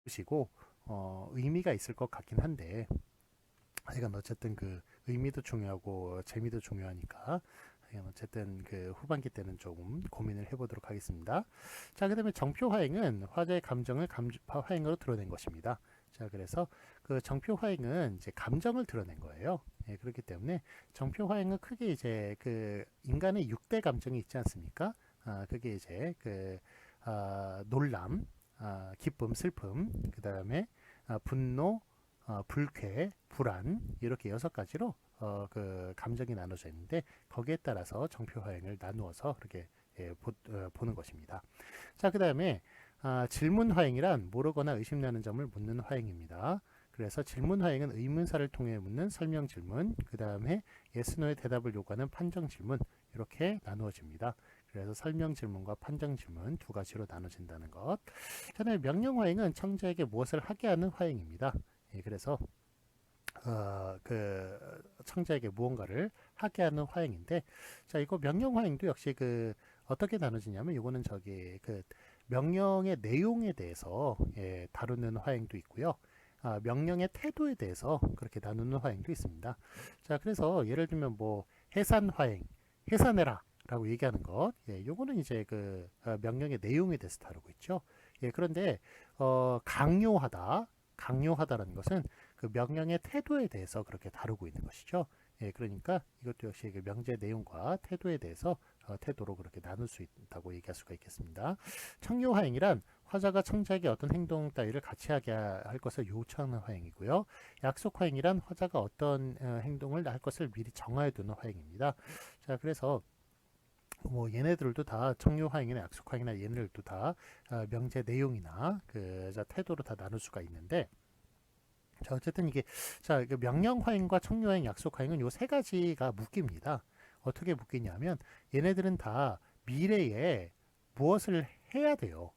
보시고 의미가 있을 것 같긴 한데, 이건 어쨌든 그 의미도 중요하고 재미도 중요하니까 이건 어쨌든 그 후반기 때는 조금 고민을 해보도록 하겠습니다. 자, 그다음에 정표 화행은 화자의 감정을 화행으로 드러낸 것입니다. 자, 그래서 그 정표 화행은 이제 감정을 드러낸 거예요. 예, 그렇기 때문에 정표 화행은 크게 이제 그 인간의 6대 감정이 있지 않습니까? 그게 이제 그 놀람, 기쁨, 슬픔, 그 다음에 분노, 불쾌, 불안 이렇게 6가지로 그 감정이 나눠져 있는데 거기에 따라서 정표 화행을 나누어서 그렇게 보는 것입니다. 자, 그 다음에 질문 화행이란 모르거나 의심나는 점을 묻는 화행입니다. 그래서 질문 화행은 의문사를 통해 묻는 설명 질문, 그 다음에 yes, no의 대답을 요구하는 판정 질문 이렇게 나누어집니다. 그래서 설명 질문과 판정 질문 2가지로 나눠진다는 것. 그다음에 명령 화행은 청자에게 무엇을 하게 하는 화행입니다. 예, 그래서 그 청자에게 무언가를 하게 하는 화행인데, 자, 이거 명령 화행도 역시 그 어떻게 나눠지냐면 이거는 저기 그 명령의 내용에 대해서 다루는 화행도 있고요. 명령의 태도에 대해서 그렇게 나누는 화행도 있습니다. 자, 그래서 예를 들면 뭐 해산 화행, 해산해라 라고 얘기하는 것, 요거는 이제 그 명령의 내용에 대해서 다루고 있죠. 그런데 강요하다, 강요하다라는 것은 그 명령의 태도에 대해서 그렇게 다루고 있는 것이죠. 그러니까 이것도 역시 그 명제 내용과 태도에 대해서 태도로 그렇게 나눌 수 있다고 얘기할 수가 있겠습니다. 청요 화행이란 화자가 청자에게 어떤 행동 따위를 같이 하게 할 것을 요청하는 화행이고요. 약속 화행이란 화자가 어떤 행동을 할 것을 미리 정하여 두는 화행입니다. 자, 그래서 뭐 얘네들도 다 청요 화행이나 약속 화행이나 얘네들도 다 명제 내용이나 그 태도로 다 나눌 수가 있는데, 자, 어쨌든 이게 자, 그 명령화행과 청료화행, 약속화행은 요 3가지가 묶입니다. 어떻게 묶이냐면 얘네들은 다 미래에 무엇을 해야 돼요.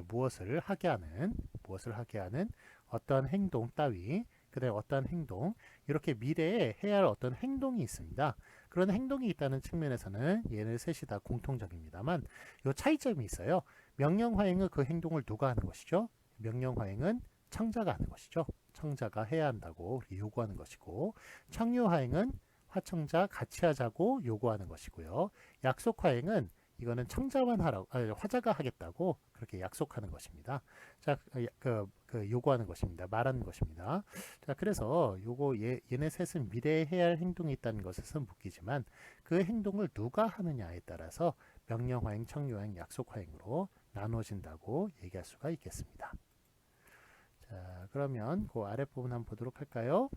무엇을 하게 하는 어떤 행동 따위, 그다음에 어떤 행동, 이렇게 미래에 해야 할 어떤 행동이 있습니다. 그런 행동이 있다는 측면에서는 얘네 셋이 다 공통적입니다만 요 차이점이 있어요. 명령화행은 그 행동을 누가 하는 것이죠? 명령화행은 청자가 하는 것이죠. 청자가 해야 한다고 요구하는 것이고, 청유하행은 화청자 같이 하자고 요구하는 것이고요. 약속하행은 이거는 청자만 하라고, 화자가 하겠다고 그렇게 약속하는 것입니다. 자, 요구하는 것입니다. 말하는 것입니다. 자, 그래서 요거 얘네 셋은 미래에 해야 할 행동이 있다는 것에서 묶이지만 그 행동을 누가 하느냐에 따라서 명령화행, 청유화행, 약속화행으로 나눠진다고 얘기할 수가 있겠습니다. 자, 그러면 그 아랫부분 한번 보도록 할까요?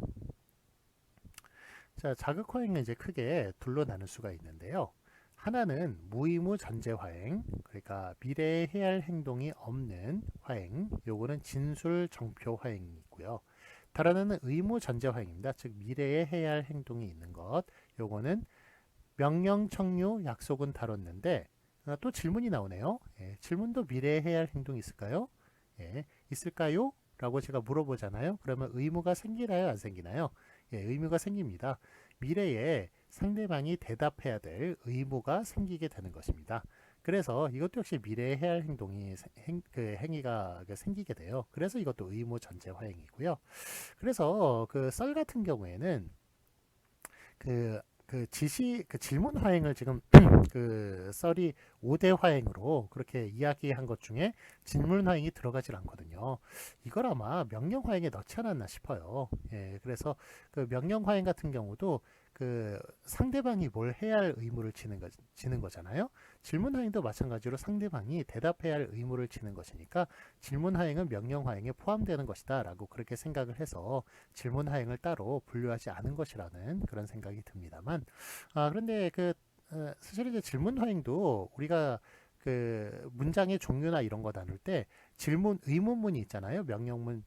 자, 자극화행은 이제 크게 둘로 나눌 수가 있는데요. 하나는 무의무 전제 화행, 그러니까 미래에 해야 할 행동이 없는 화행, 요거는 진술 정표 화행이 있고요. 다른 하나는 의무 전제 화행입니다. 즉 미래에 해야 할 행동이 있는 것, 요거는 명령, 청유, 약속은 다뤘는데 또 질문이 나오네요. 질문도 미래에 해야 할 행동이 있을까요? 있을까요? 라고 제가 물어보잖아요. 그러면 의무가 생기나요? 안 생기나요? 의무가 생깁니다. 미래에 상대방이 대답해야 될 의무가 생기게 되는 것입니다. 그래서 이것도 역시 미래에 해야 할 행동이 그 행위가 생기게 돼요. 그래서 이것도 의무 전제 화행이고요. 그래서 그 썰 같은 경우에는 그 질문 화행을 지금 그 썰이 5대 화행으로 그렇게 이야기한 것 중에 질문 화행이 들어가질 않거든요. 이걸 아마 명령 화행에 넣지 않았나 싶어요. 그래서 그 명령 화행 같은 경우도 그 상대방이 뭘 해야 할 의무를 지는 거잖아요. 질문 화행도 마찬가지로 상대방이 대답해야 할 의무를 지는 것이니까 질문 화행은 명령 화행에 포함되는 것이다라고 그렇게 생각을 해서 질문 하행을 따로 분류하지 않은 것이라는 그런 생각이 듭니다만, 그런데 사실 이제 질문 하행도 우리가 그 문장의 종류나 이런 거 나눌 때 질문 의문문이 있잖아요. 명령문,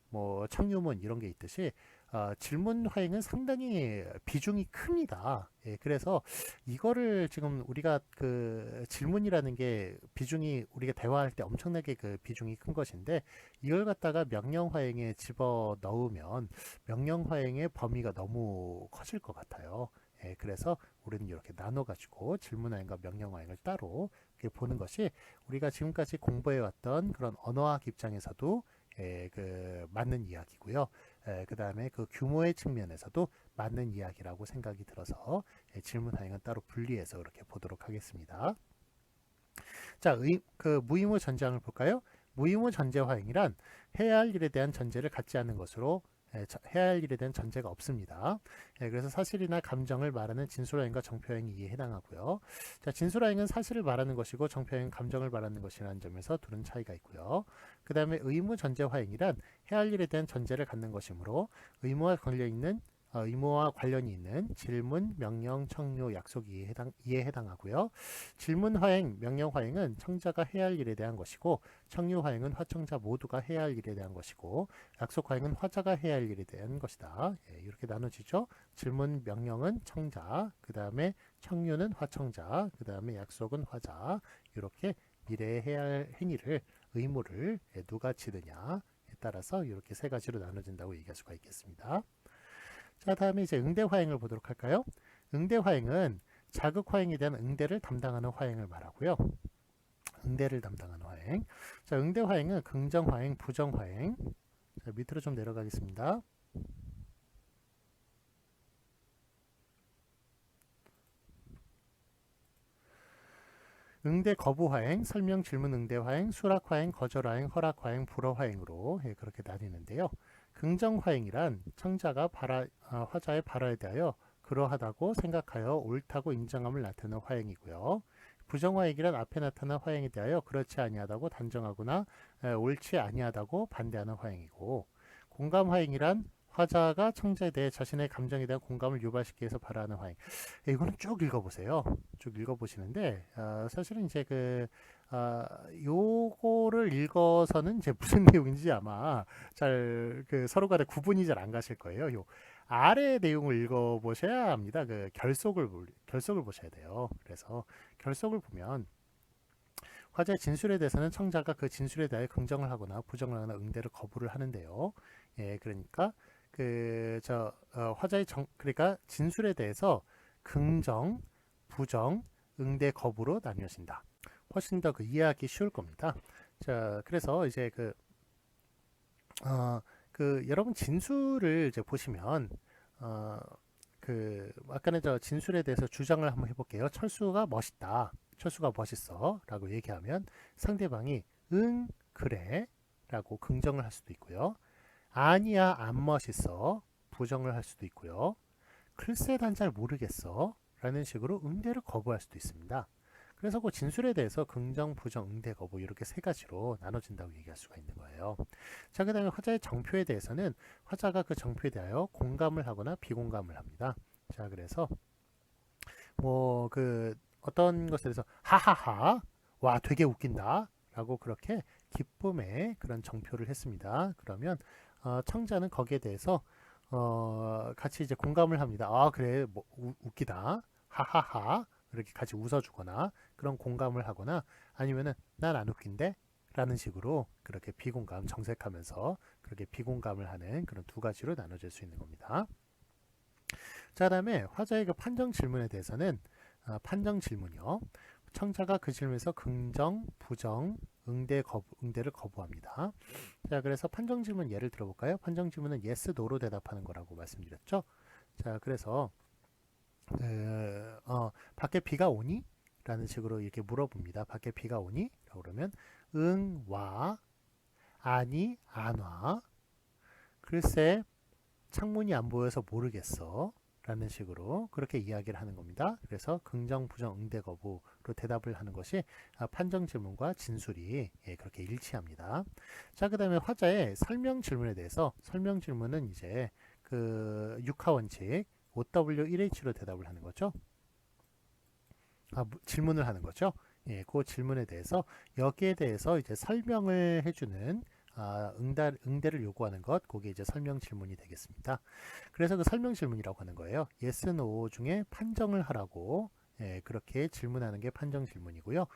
뭐 청유문 이런 게 있듯이 질문 하행은 상당히 비중이 큽니다. 그래서 이거를 지금 우리가 그 질문이라는 게 비중이 우리가 대화할 때 엄청나게 그 비중이 큰 것인데 이걸 갖다가 명령 하행에 집어 넣으면 명령 하행의 범위가 너무 커질 것 같아요. 그래서 우리는 이렇게 나눠 가지고 질문 하행과 명령 하행을 따로 이렇게 보는 것이 우리가 지금까지 공부해 왔던 그런 언어학 입장에서도 그 맞는 이야기고요. 그 다음에 그 규모의 측면에서도 맞는 이야기라고 생각이 들어서 질문 하행은 따로 분리해서 그렇게 보도록 하겠습니다. 자, 그 무의무 전제항을 볼까요? 무의무 전제 화행이란 해야 할 일에 대한 전제를 갖지 않는 것으로 해야 할 일에 대한 전제가 없습니다. 그래서 사실이나 감정을 말하는 진술화행과 정표행이 이에 해당하고요. 자, 진술화행은 사실을 말하는 것이고 정표행은 감정을 말하는 것이라는 점에서 둘은 차이가 있고요. 그 다음에 의무 전제 화행이란 해야 할 일에 대한 전제를 갖는 것이므로 의무와 관련이 있는 질문, 명령, 청료, 약속이 이에 해당하고요. 질문 화행, 명령 화행은 청자가 해야 할 일에 대한 것이고 청료 화행은 화청자 모두가 해야 할 일에 대한 것이고 약속 화행은 화자가 해야 할 일에 대한 것이다. 이렇게 나눠지죠. 질문, 명령은 청자, 그 다음에 청료는 화청자, 그 다음에 약속은 화자. 이렇게 미래에 해야 할 행위를 의무를 누가 지느냐에 따라서 이렇게 세 가지로 나눠진다고 얘기할 수가 있겠습니다. 자, 다음에 이제 응대 화행을 보도록 할까요? 응대 화행은 자극 화행에 대한 응대를 담당하는 화행을 말하고요. 응대를 담당하는 화행. 자, 응대 화행은 긍정 화행, 부정 화행. 자, 밑으로 좀 내려가겠습니다. 응대 거부 화행, 설명 질문 응대 화행, 수락 화행, 거절 화행, 허락 화행, 불허 화행으로 그렇게 나뉘는데요. 긍정 화행이란 청자가 화자의 발화에 대하여 그러하다고 생각하여 옳다고 인정함을 나타내는 화행이고요. 부정 화행이란 앞에 나타난 화행에 대하여 그렇지 아니하다고 단정하거나 옳지 아니하다고 반대하는 화행이고, 공감 화행이란 화자가 청자에 대해 자신의 감정에 대한 공감을 유발시키기 위해서 발화하는 화행. 이거는 쭉 읽어보세요. 쭉 읽어보시는데 사실은 이제 요거를 읽어서는 이제 무슨 내용인지 아마 잘 서로 간에 구분이 잘 안 가실 거예요. 요 아래 내용을 읽어보셔야 합니다. 그 결속을 보셔야 돼요. 그래서 결속을 보면 화자의 진술에 대해서는 청자가 그 진술에 대해 긍정을 하거나 부정을 하거나 응대를 거부를 하는데요. 그러니까 화자의 그러니까 진술에 대해서 긍정, 부정, 응대 거부로 나뉘어진다. 훨씬 더 이해하기 쉬울 겁니다. 자, 그래서 이제 여러분 진술을 이제 보시면 아까는 진술에 대해서 주장을 한번 해볼게요. 철수가 멋있다. 철수가 멋있어. 라고 얘기하면 상대방이 응, 그래. 라고 긍정을 할 수도 있고요. 아니야, 안 멋있어. 부정을 할 수도 있고요. 글쎄, 난 잘 모르겠어. 라는 식으로 응대를 거부할 수도 있습니다. 그래서 그 진술에 대해서 긍정, 부정, 응대, 거부 이렇게 세 가지로 나눠진다고 얘기할 수가 있는 거예요. 자, 그 다음에 화자의 정표에 대해서는 화자가 그 정표에 대하여 공감을 하거나 비공감을 합니다. 자, 그래서 어떤 것에 대해서 하하하, 와, 되게 웃긴다. 라고 그렇게 기쁨의 그런 정표를 했습니다. 그러면 청자는 거기에 대해서 같이 이제 공감을 합니다. 아, 그래, 뭐, 웃기다. 하하하. 이렇게 같이 웃어주거나 그런 공감을 하거나 아니면은 난 안 웃긴데? 라는 식으로 그렇게 비공감, 정색하면서 그렇게 비공감을 하는 그런 두 가지로 나눠질 수 있는 겁니다. 자, 다음에 화자의 그 판정 질문에 대해서는 판정 질문이요. 청자가 그 질문에서 긍정, 부정, 응대를 거부합니다. 자, 그래서 판정 질문 예를 들어볼까요? 판정 질문은 yes, no로 대답하는 거라고 말씀드렸죠. 자, 그래서 밖에 비가 오니? 라는 식으로 이렇게 물어봅니다. 밖에 비가 오니? 라고 그러면 응, 와. 아니, 안 와. 글쎄, 창문이 안 보여서 모르겠어. 라는 식으로 그렇게 이야기를 하는 겁니다. 그래서 긍정, 부정, 응대, 거부로 대답을 하는 것이 판정 질문과 진술이 그렇게 일치합니다. 자, 그 다음에 화자의 설명 질문에 대해서 설명 질문은 이제 육하 원칙 OW1H로 대답을 하는 거죠. 질문을 하는 거죠. 그 질문에 대해서 여기에 대해서 이제 설명을 해주는 응대를 요구하는 것, 그게 이제 설명 질문이 되겠습니다. 그래서 그 설명 질문이라고 하는 거예요. yes, no 중에 판정을 하라고 그렇게 질문하는 게 판정 질문이고요.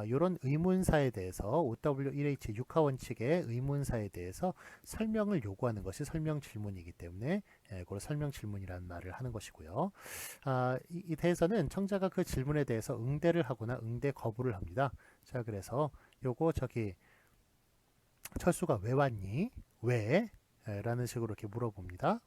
이런 의문사에 대해서 OW1H 육하 원칙의 의문사에 대해서 설명을 요구하는 것이 설명 질문이기 때문에 그걸 설명 질문이라는 말을 하는 것이고요. 이 대해서는 청자가 그 질문에 대해서 응대를 하거나 응대 거부를 합니다. 자, 그래서 요거 철수가 왜 왔니? 왜? 라는 식으로 이렇게 물어봅니다.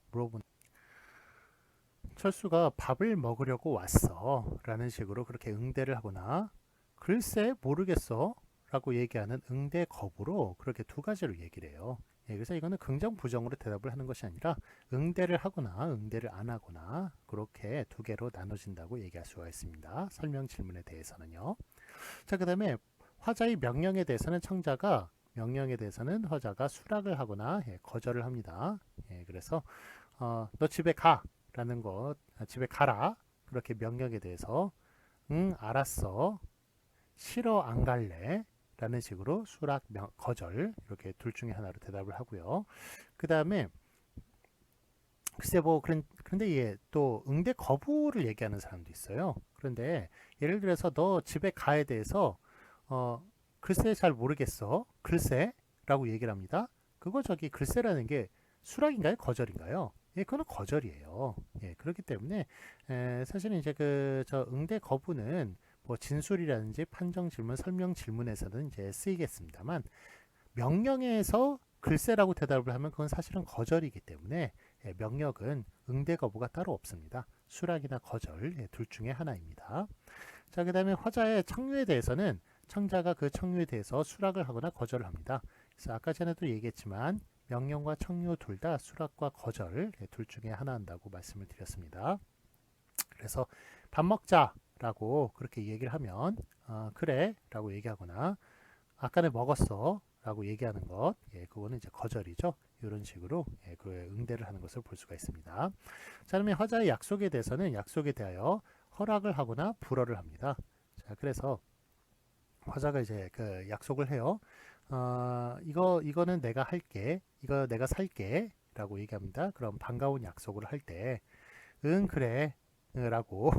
철수가 밥을 먹으려고 왔어. 라는 식으로 그렇게 응대를 하거나, 글쎄 모르겠어. 라고 얘기하는 응대 거부로 그렇게 두 가지로 얘기를 해요. 그래서 이거는 긍정 부정으로 대답을 하는 것이 아니라 응대를 하거나 응대를 안 하거나 그렇게 두 개로 나눠진다고 얘기할 수가 있습니다. 설명 질문에 대해서는요. 자, 그 다음에 화자의 명령에 대해서는 청자가, 명령에 대해서는 화자가 수락을 하거나 거절을 합니다. 그래서 너 집에 가 라는 것, 집에 가라, 그렇게 명령에 대해서 응 알았어, 싫어 안 갈래 라는 식으로 수락, 거절, 이렇게 둘 중에 하나로 대답을 하고요. 그 다음에 글쎄 뭐 그런데 또 응대 거부를 얘기하는 사람도 있어요. 그런데 예를 들어서 너 집에 가에 대해서 글쎄 잘 모르겠어, 글쎄 라고 얘기를 합니다. 그거 저기 글쎄라는 게 수락인가요, 거절인가요? 그거는 거절이에요. 그렇기 때문에 사실은 이제 저 응대 거부는 뭐 진술이라든지 판정 질문, 설명 질문에서는 이제 쓰이겠습니다만, 명령에서 글쎄라고 대답을 하면 그건 사실은 거절이기 때문에 명령은 응대 거부가 따로 없습니다. 수락이나 거절 둘 중에 하나입니다. 자, 그 다음에 화자의 청유에 대해서는 청자가 그 청유에 대해서 수락을 하거나 거절을 합니다. 그래서 아까 전에도 얘기했지만 명령과 청유 둘 다 수락과 거절 둘 중에 하나 한다고 말씀을 드렸습니다. 그래서 밥 먹자 라고 그렇게 얘기를 하면 그래 라고 얘기하거나 아까는 먹었어 라고 얘기하는 것, 그거는 이제 거절이죠. 이런 식으로 그 응대를 하는 것을 볼 수가 있습니다. 자, 그러면 화자의 약속에 대해서는 약속에 대하여 허락을 하거나 불허를 합니다. 자, 그래서 화자가 이제 그 약속을 해요. 이거는 내가 할게, 이거 내가 살게 라고 얘기합니다. 그럼 반가운 약속을 할 때 응 그래 라고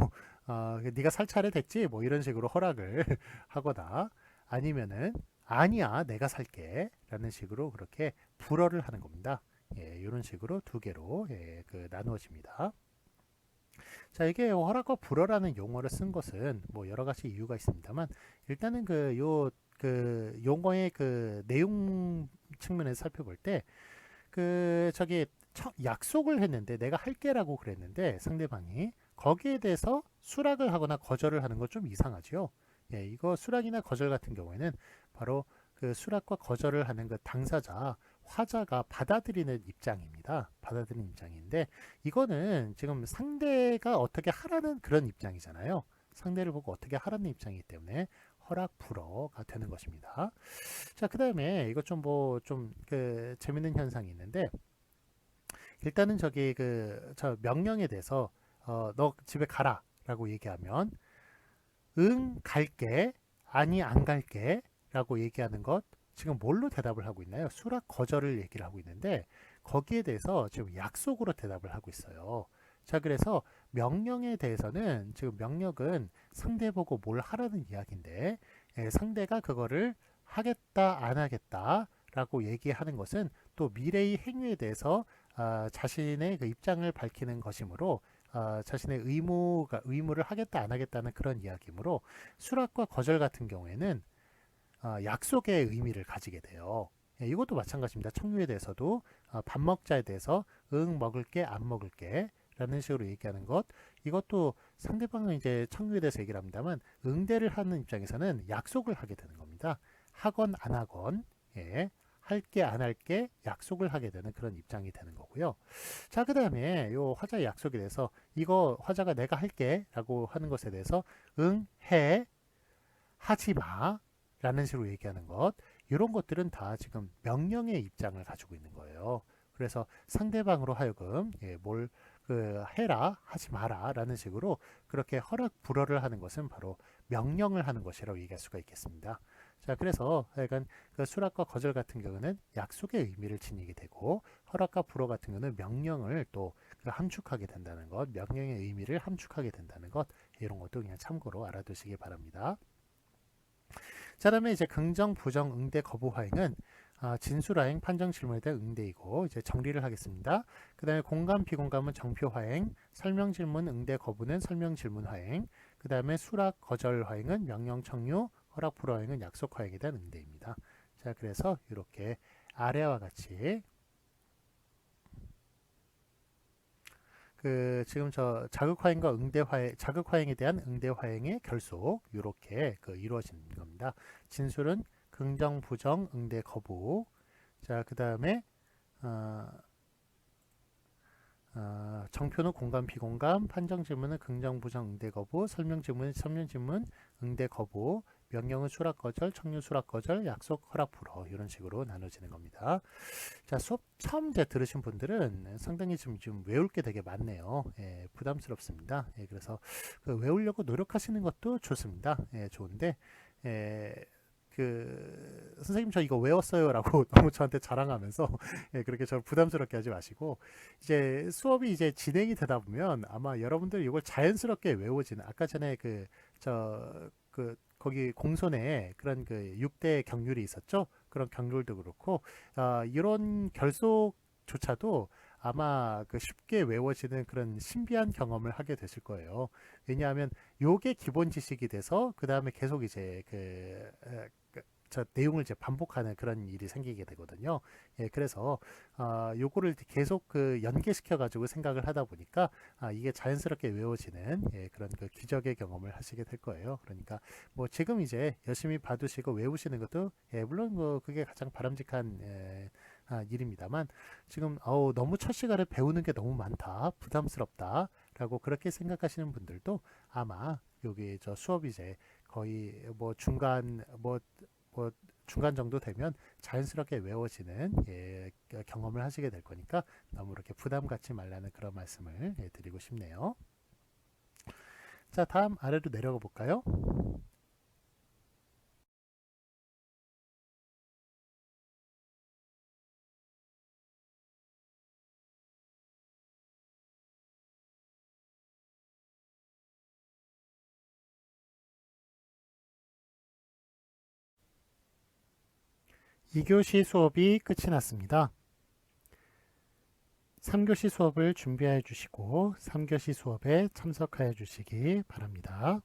네가 살 차례 됐지? 뭐 이런 식으로 허락을 하거나, 아니면은 아니야 내가 살게 라는 식으로 그렇게 불허를 하는 겁니다. 이런 식으로 두 개로 나누어집니다. 자, 이게 허락과 불허라는 용어를 쓴 것은 뭐 여러 가지 이유가 있습니다만, 일단은 그 용어의 그 내용 측면에서 살펴볼 때 저기 약속을 했는데, 내가 할게라고 그랬는데 상대방이 거기에 대해서 수락을 하거나 거절을 하는 건 좀 이상하죠. 이거 수락이나 거절 같은 경우에는 바로 그 수락과 거절을 하는 그 당사자, 화자가 받아들이는 입장입니다. 받아들이는 입장인데, 이거는 지금 상대가 어떻게 하라는 그런 입장이잖아요. 상대를 보고 어떻게 하라는 입장이기 때문에 허락 불허가 되는 것입니다. 자, 그 다음에 이거 좀 그 재밌는 현상이 있는데, 일단은 저 명령에 대해서 너 집에 가라 라고 얘기하면 응 갈게, 아니 안 갈게 라고 얘기하는 것, 지금 뭘로 대답을 하고 있나요? 수락 거절을 얘기를 하고 있는데, 거기에 대해서 지금 약속으로 대답을 하고 있어요. 자, 그래서 명령에 대해서는 지금 명령은 상대 보고 뭘 하라는 이야기인데, 상대가 그거를 하겠다 안 하겠다 라고 얘기하는 것은 또 미래의 행위에 대해서 자신의 그 입장을 밝히는 것이므로, 자신의 의무를 하겠다 안 하겠다는 그런 이야기이므로, 수락과 거절 같은 경우에는 약속의 의미를 가지게 돼요. 이것도 마찬가지입니다. 청유에 대해서도 밥 먹자에 대해서 응 먹을게 안 먹을게 라는 식으로 얘기하는 것, 이것도 상대방은 이제 청유에 대해서 얘기를 합니다만, 응대를 하는 입장에서는 약속을 하게 되는 겁니다. 하건 안 하건 할게 안 할게 약속을 하게 되는 그런 입장이 되는 거고요. 자, 그 다음에 요 화자의 약속에 대해서, 이거 화자가 내가 할게 라고 하는 것에 대해서 응 해, 하지 마 라는 식으로 얘기하는 것, 이런 것들은 다 지금 명령의 입장을 가지고 있는 거예요. 그래서 상대방으로 하여금 뭘 해라 하지 마라 라는 식으로 그렇게 허락 불허를 하는 것은 바로 명령을 하는 것이라고 얘기할 수가 있겠습니다. 자, 그래서 약간 그 수락과 거절 같은 경우는 약속의 의미를 지니게 되고, 허락과 불허 같은 경우는 명령을 또 함축하게 된다는 것, 명령의 의미를 함축하게 된다는 것, 이런 것도 그냥 참고로 알아두시기 바랍니다. 자, 다음에 이제 긍정, 부정, 응대, 거부 화행은 진술화행, 판정 질문에 대한 응대이고, 이제 정리를 하겠습니다. 그 다음에 공감, 비공감은 정표 화행, 설명 질문, 응대, 거부는 설명 질문 화행, 그 다음에 수락, 거절 화행은 명령, 청유, 허락, 불허 화행은 약속 화행에 대한 응대입니다. 자, 그래서 이렇게 아래와 같이 지금 저 자극화행과 응대화행, 자극화행에 대한 응대화행의 결속 이렇게 이루어지는 겁니다. 진술은 긍정, 부정, 응대, 거부. 자, 그 다음에 정표는 공감, 비공감, 판정 질문은 긍정, 부정, 응대, 거부, 설명 질문, 응대, 거부, 명령은 수락, 거절, 청유, 수락, 거절, 약속, 허락, 불허 이런 식으로 나눠지는 겁니다. 자, 수업 처음 이제 들으신 분들은 상당히 좀 외울 게 되게 많네요. 예, 부담스럽습니다. 예, 그래서 외우려고 노력하시는 것도 좋습니다. 예, 좋은데, 예, 선생님 저 이거 외웠어요라고 너무 저한테 자랑하면서 예, 그렇게 저 부담스럽게 하지 마시고 이제 수업이 이제 진행이 되다 보면 아마 여러분들 이걸 자연스럽게 외워지는 아까 전에 거기 공손에 그런 6대 경률이 있었죠. 그런 경률도 그렇고 이런 결속조차도 아마 쉽게 외워지는 그런 신비한 경험을 하게 되실 거예요. 왜냐하면 요게 기본 지식이 돼서 그 다음에 계속 이제 저 내용을 이제 반복하는 그런 일이 생기게 되거든요. 예, 그래서 요거를 계속 연계시켜 가지고 생각을 하다 보니까 이게 자연스럽게 외워지는 예, 그런 기적의 경험을 하시게 될 거예요. 그러니까 뭐 지금 이제 열심히 봐두시고 외우시는 것도 예, 물론 뭐 그게 가장 바람직한 일입니다만 지금 너무 첫 시간에 배우는 게 너무 많다, 부담스럽다. 라고 그렇게 생각하시는 분들도 아마 여기 저 수업이 이제 거의 뭐 뭐 중간 정도 되면 자연스럽게 외워지는 예, 경험을 하시게 될 거니까 너무 이렇게 부담 갖지 말라는 그런 말씀을 예, 드리고 싶네요. 자, 다음 아래로 내려가 볼까요? 이교시 수업이 끝이 났습니다. 3교시 수업을 준비해 주시고 3교시 수업에 참석하여 주시기 바랍니다.